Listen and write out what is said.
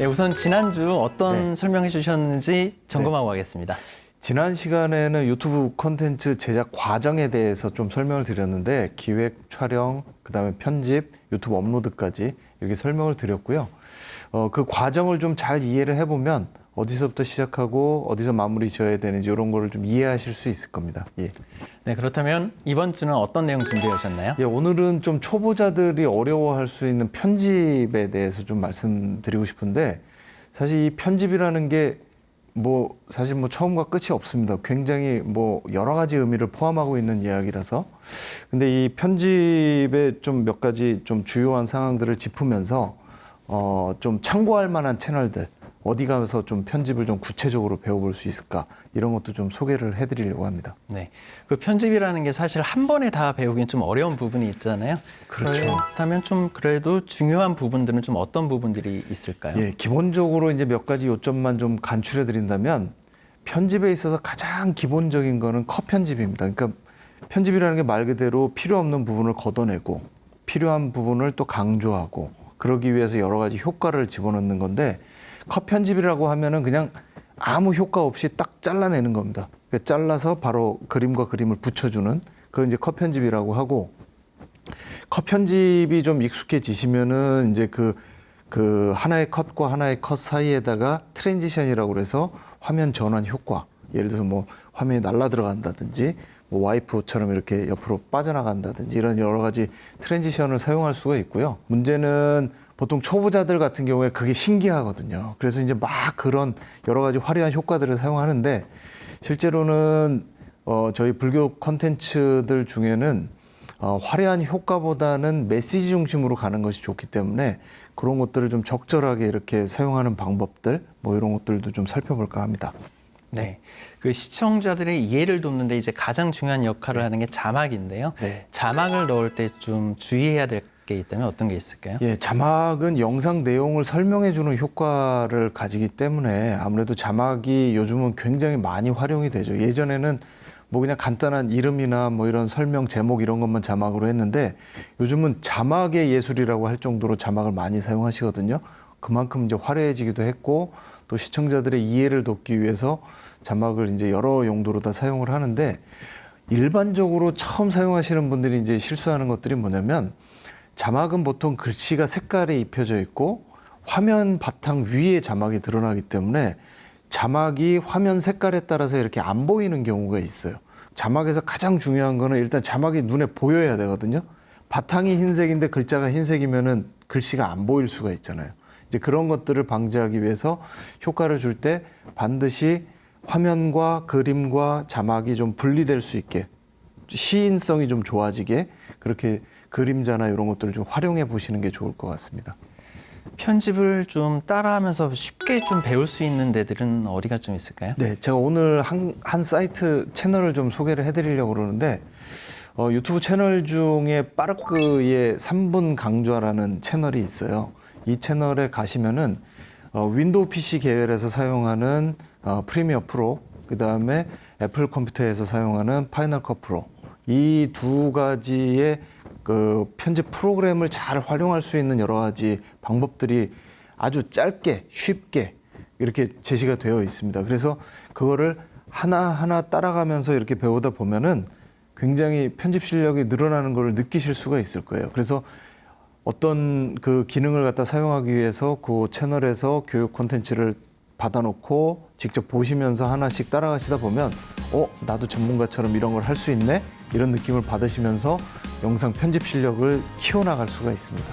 네, 우선 지난주 어떤 네. 설명해 주셨는지 점검하고 가겠습니다. 지난 시간에는 유튜브 콘텐츠 제작 과정에 대해서 좀 설명을 드렸는데 기획, 촬영, 그다음에 편집, 유튜브 업로드까지 이렇게 설명을 드렸고요. 그 과정을 좀 잘 이해를 해보면 어디서부터 시작하고 어디서 마무리 지어야 되는지 이런 거를 좀 이해하실 수 있을 겁니다. 예. 네, 그렇다면 이번 주는 어떤 내용 준비해 오셨나요? 예, 오늘은 좀 초보자들이 어려워할 수 있는 편집에 대해서 좀 말씀드리고 싶은데 사실 이 편집이라는 게 사실 처음과 끝이 없습니다. 굉장히 여러 가지 의미를 포함하고 있는 이야기라서. 근데 이 편집의 좀 몇 가지 좀 주요한 상황들을 짚으면서 좀 참고할 만한 채널들, 어디 가서 좀 편집을 좀 구체적으로 배워볼 수 있을까, 이런 것도 좀 소개를 해드리려고 합니다. 네, 그 편집이라는 게 사실 한 번에 다 배우긴 좀 어려운 부분이 있잖아요. 그렇죠. 그렇다면 좀 그래도 중요한 부분들은 좀 어떤 부분들이 있을까요? 예, 기본적으로 이제 몇 가지 요점만 좀 간추려 드린다면 편집에 있어서 가장 기본적인 거는 컷 편집입니다. 그러니까 편집이라는 게 말 그대로 필요 없는 부분을 걷어내고 필요한 부분을 또 강조하고 그러기 위해서 여러 가지 효과를 집어넣는 건데 컷 편집이라고 하면은 그냥 아무 효과 없이 딱 잘라내는 겁니다. 그러니까 잘라서 바로 그림과 그림을 붙여주는 그걸 이제 컷 편집이라고 하고 컷 편집이 좀 익숙해지시면은 이제 그 하나의 컷과 하나의 컷 사이에다가 트랜지션이라고 그래서 화면 전환 효과, 예를 들어서 화면이 날라 들어간다든지 와이프처럼 이렇게 옆으로 빠져나간다든지 이런 여러 가지 트랜지션을 사용할 수가 있고요. 문제는 보통 초보자들 같은 경우에 그게 신기하거든요. 그래서 이제 막 그런 여러 가지 화려한 효과들을 사용하는데 실제로는 저희 불교 콘텐츠들 중에는 화려한 효과보다는 메시지 중심으로 가는 것이 좋기 때문에 그런 것들을 좀 적절하게 이렇게 사용하는 방법들 이런 것들도 좀 살펴볼까 합니다. 네, 그 시청자들의 이해를 돕는 데 이제 가장 중요한 역할을 하는 게 자막인데요. 네. 자막을 넣을 때 좀 주의해야 될 게 있다면 어떤 게 있을까요? 예, 자막은 영상 내용을 설명해 주는 효과를 가지기 때문에 아무래도 자막이 요즘은 굉장히 많이 활용이 되죠. 예전에는 그냥 간단한 이름이나 이런 설명 제목 이런 것만 자막으로 했는데 요즘은 자막의 예술이라고 할 정도로 자막을 많이 사용하시거든요. 그만큼 이제 화려해지기도 했고 또 시청자들의 이해를 돕기 위해서 자막을 이제 여러 용도로 다 사용을 하는데 일반적으로 처음 사용하시는 분들이 이제 실수하는 것들이 뭐냐면 자막은 보통 글씨가 색깔에 입혀져 있고 화면 바탕 위에 자막이 드러나기 때문에 자막이 화면 색깔에 따라서 이렇게 안 보이는 경우가 있어요. 자막에서 가장 중요한 거는 일단 자막이 눈에 보여야 되거든요. 바탕이 흰색인데 글자가 흰색이면은 글씨가 안 보일 수가 있잖아요. 이제 그런 것들을 방지하기 위해서 효과를 줄 때 반드시 화면과 그림과 자막이 좀 분리될 수 있게 시인성이 좀 좋아지게 그렇게 그림자나 이런 것들을 좀 활용해 보시는 게 좋을 것 같습니다. 편집을 좀 따라하면서 쉽게 좀 배울 수 있는 데들은 어디가 좀 있을까요? 네, 제가 오늘 한 사이트 채널을 좀 소개를 해드리려고 그러는데 유튜브 채널 중에 빠르크의 3분 강좌라는 채널이 있어요. 이 채널에 가시면은 윈도우 PC 계열에서 사용하는 프리미어 프로, 그 다음에 애플 컴퓨터에서 사용하는 파이널 컷 프로 이 두 가지의 그 편집 프로그램을 잘 활용할 수 있는 여러 가지 방법들이 아주 짧게 쉽게 이렇게 제시가 되어 있습니다. 그래서 그거를 하나하나 따라가면서 이렇게 배우다 보면은 굉장히 편집 실력이 늘어나는 걸 느끼실 수가 있을 거예요. 그래서 어떤 그 기능을 갖다 사용하기 위해서 그 채널에서 교육 콘텐츠를 받아놓고 직접 보시면서 하나씩 따라가시다 보면 나도 전문가처럼 이런 걸 할 수 있네? 이런 느낌을 받으시면서 영상 편집 실력을 키워나갈 수가 있습니다.